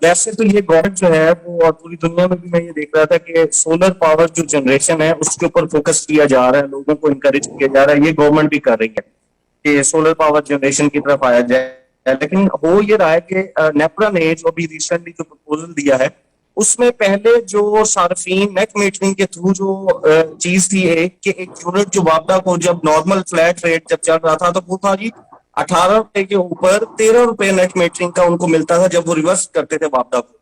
ویسے تو یہ گورنمنٹ جو ہے وہ، اور پوری دنیا میں بھی میں یہ دیکھ رہا تھا کہ سولر پاور جو جنریشن ہے اس کے اوپر فوکس کیا جا رہا ہے، لوگوں کو انکریج کیا جا رہا ہے، یہ گورنمنٹ بھی کر رہی ہے کہ سولر پاور جنریشن کی طرف آیا جائے۔ لیکن ہو یہ رہا ہے کہ نیپرا نے جو ابھی ریسنٹلی جو پرپوزل دیا ہے اس میں پہلے جو صارفین نیٹ میٹرنگ کے تھرو جو چیز تھی ایک کہ ایک یونٹ جو وابڈا کو جب نارمل فلیٹ ریٹ جب چل رہا تھا تو وہ تھا جی 18 روپے کے اوپر 13 روپے نیٹ میٹرنگ کا ان کو ملتا تھا جب وہ ریورس کرتے تھے وابڈا کو۔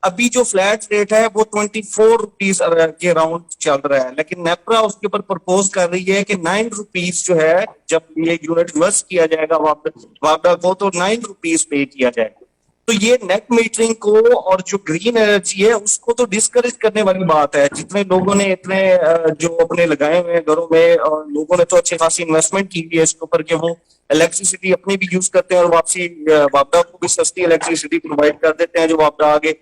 ابھی جو فلیٹ ریٹ ہے وہ 24 روپیز کے اراؤنڈ چل رہا ہے، لیکن نیپرا اس کے اوپر پرپوز کر رہی ہے کہ 9 روپیز جو ہے جب یہ یونٹ ریورس کیا جائے گا وابڈا کو تو 9 روپیز پے کیا جائے گا۔ تو یہ نیٹ میٹرنگ کو اور جو گرین انرجی ہے اس کو تو ڈسکریج کرنے والی بات ہے۔ جتنے لوگوں نے اتنے جو اپنے لگائے ہوئے ہیں گھروں میں، اور لوگوں نے تو اچھی خاصی انویسٹمنٹ کی ہے اس کے اوپر کہ وہ الیکٹریسٹی اپنی بھی یوز کرتے ہیں اور واپسی وابڈا کو بھی سستی الیکٹریسٹی پرووائڈ کر دیتے ہیں جو وابڈا آگے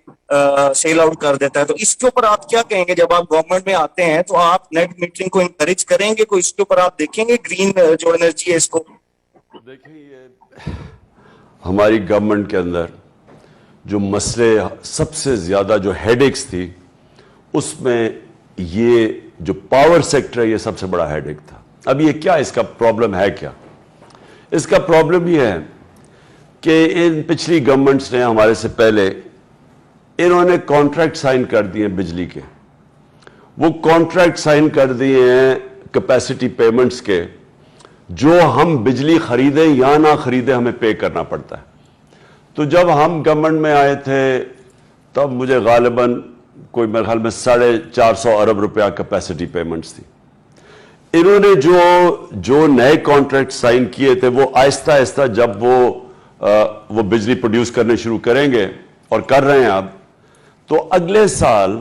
سیل آؤٹ کر دیتا ہے۔ تو اس کے اوپر آپ کیا کہیں گے؟ جب آپ گورنمنٹ میں آتے ہیں تو آپ نیٹ میٹرنگ کو انکریج کریں گے؟ کوئی اس کے اوپر آپ دیکھیں گے گرین جو انرجی ہے اس کو؟ دیکھیں، یہ ہماری گورنمنٹ کے اندر جو مسئلے سب سے زیادہ جو ہیڈ ایکس تھی اس میں یہ جو پاور سیکٹر ہے یہ سب سے بڑا ہیڈ ایک تھا۔ اب یہ کیا اس کا پرابلم ہے؟ کیا اس کا پرابلم یہ ہے کہ ان پچھلی گورنمنٹس نے ہمارے سے پہلے انہوں نے کانٹریکٹ سائن کر دیے بجلی کے، وہ کانٹریکٹ سائن کر دیے ہیں کیپیسٹی پیمنٹس کے، جو ہم بجلی خریدیں یا نہ خریدیں ہمیں پے کرنا پڑتا ہے۔ تو جب ہم گورنمنٹ میں آئے تھے تب مجھے غالباً کوئی میرے خیال میں 450 ارب روپیہ کیپیسٹی پیمنٹس تھی۔ انہوں نے جو نئے کانٹریکٹ سائن کیے تھے وہ آہستہ آہستہ جب وہ بجلی پروڈیوس کرنے شروع کریں گے اور کر رہے ہیں اب، تو اگلے سال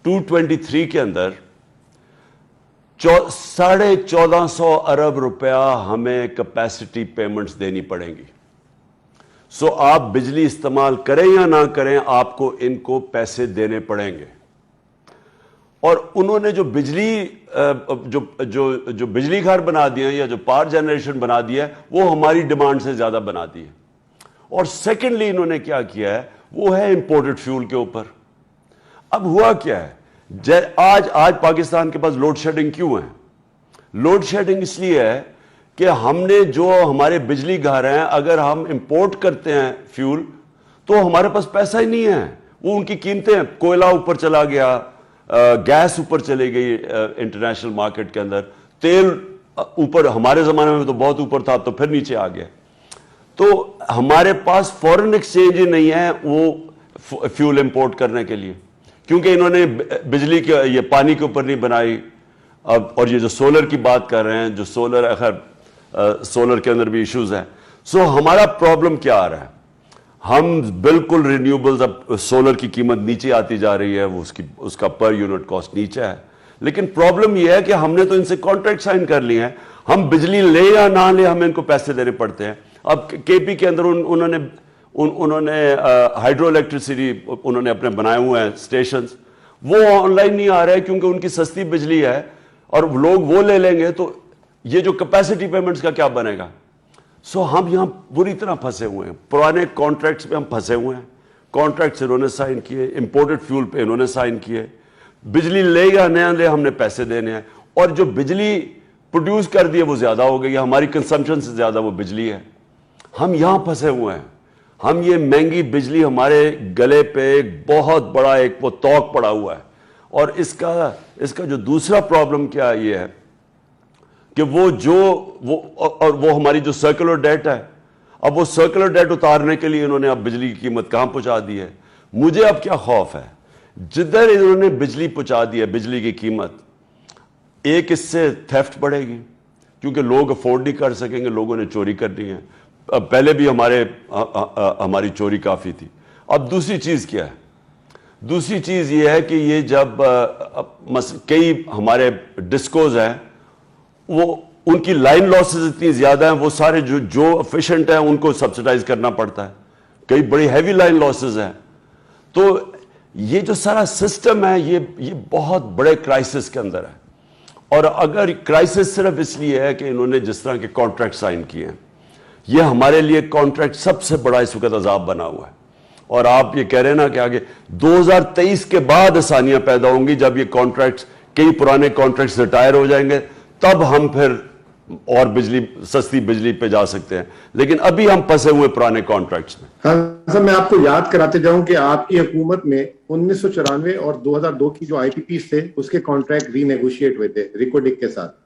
2023 کے اندر 1450 ارب روپیہ ہمیں کیپیسٹی پیمنٹس دینی پڑیں گی۔ سو آپ بجلی استعمال کریں یا نہ کریں آپ کو ان کو پیسے دینے پڑیں گے۔ اور انہوں نے جو بجلی گھر بنا دیے ہیں یا جو پاور جنریشن بنا دیا ہے وہ ہماری ڈیمانڈ سے زیادہ بنا دی ہے۔ اور سیکنڈلی انہوں نے کیا کیا ہے وہ ہے امپورٹڈ فیول کے اوپر۔ اب ہوا کیا ہے، آج پاکستان کے پاس لوڈ شیڈنگ کیوں ہے؟ لوڈ شیڈنگ اس لیے ہے کہ ہم نے جو ہمارے بجلی گھر ہیں اگر ہم امپورٹ کرتے ہیں فیول تو ہمارے پاس پیسہ ہی نہیں ہے، وہ ان کی قیمتیں، کوئلہ اوپر چلا گیا، گیس اوپر چلی گئی انٹرنیشنل مارکیٹ کے اندر، تیل اوپر ہمارے زمانے میں تو بہت اوپر تھا تو پھر نیچے آ گیا۔ تو ہمارے پاس فورن ایکسچینج ہی نہیں ہے وہ فیول امپورٹ کرنے کے لیے، کیونکہ انہوں نے بجلی کے یہ پانی کے اوپر نہیں بنائی۔ اور یہ جو سولر کی بات کر رہے ہیں، جو سولر، خیر سولر کے اندر بھی ایشوز ہیں۔ سو ہمارا پرابلم کیا آ رہا ہے، ہم بالکل رینیوبلز، اب سولر کی قیمت نیچے آتی جا رہی ہے، اس کا پر یونٹ کاسٹ نیچے ہے، لیکن پرابلم یہ ہے کہ ہم نے تو ان سے کانٹریکٹ سائن کر لیے ہیں، ہم بجلی لے یا نہ لے ہمیں ان کو پیسے دینے پڑتے ہیں۔ اب کے پی کے اندر انہوں نے ہائیڈرو الیکٹریسٹی انہوں نے اپنے بنائے ہوئے ہیں اسٹیشنز، وہ آن لائن نہیں آ رہے کیونکہ ان کی سستی بجلی ہے اور لوگ وہ لے لیں گے، تو یہ جو کیپیسٹی پیمنٹس کا کیا بنے گا؟ سو ہم یہاں بری طرح پھنسے ہوئے ہیں، پرانے کانٹریکٹس پہ ہم پھنسے ہوئے ہیں، کانٹریکٹس انہوں نے سائن کیے، امپورٹڈ فیول پہ انہوں نے سائن کیے، بجلی لے یا نہ لے ہم نے پیسے دینے ہیں، اور جو بجلی پروڈیوس کر دی ہے وہ زیادہ ہو گئی ہے، ہماری کنزمپشن سے زیادہ وہ بجلی ہے، ہم یہاں پھنسے ہوئے ہیں۔ ہم یہ مہنگی بجلی ہمارے گلے پہ ایک بہت بڑا ایک وہ توق پڑا ہوا ہے۔ اور اس کا جو دوسرا پرابلم کیا یہ ہے کہ وہ ہماری جو سرکولر ڈیٹ ہے، اب وہ سرکولر ڈیٹ اتارنے کے لیے انہوں نے اب بجلی کی قیمت کہاں پہنچا دی ہے۔ مجھے اب کیا خوف ہے، جدھر انہوں نے بجلی پہنچا دی ہے بجلی کی قیمت، ایک اس سے تھیفٹ بڑھے گی کیونکہ لوگ افورڈ نہیں کر سکیں گے، لوگوں نے چوری کرنی ہے، پہلے بھی ہماری چوری کافی تھی۔ اب دوسری چیز کیا ہے، دوسری چیز یہ ہے کہ یہ جب کئی ہمارے ڈسکوز ہیں وہ ان کی لائن لاسز اتنی زیادہ ہیں، وہ سارے جو افیشینٹ ہیں ان کو سبسیڈائز کرنا پڑتا ہے، کئی بڑی ہیوی لائن لاسز ہیں۔ تو یہ جو سارا سسٹم ہے یہ بہت بڑے کرائسس کے اندر ہے، اور اگر کرائسس صرف اس لیے ہے کہ انہوں نے جس طرح کے کانٹریکٹ سائن کیے ہیں، یہ ہمارے لیے کانٹریکٹ سب سے بڑا اس وقت عذاب بنا ہوا ہے۔ اور آپ یہ کہہ رہے ہیں نا کہ آگے 2023 کے بعد آسانیاں پیدا ہوں گی، جب یہ کانٹریکٹس، کئی پرانے کانٹریکٹس ریٹائر ہو جائیں گے، تب ہم پھر اور سستی بجلی پہ جا سکتے ہیں، لیکن ابھی ہم پھنسے ہوئے پرانے کانٹریکٹس میں۔ ہاں صاحب، میں آپ کو یاد کراتے جاؤں کہ آپ کی حکومت میں 1994 اور 2002 کی جو IPPs تھے اس کے کانٹریکٹ ری نیگوشیٹ ہوئے تھے ریکوڈک کے ساتھ،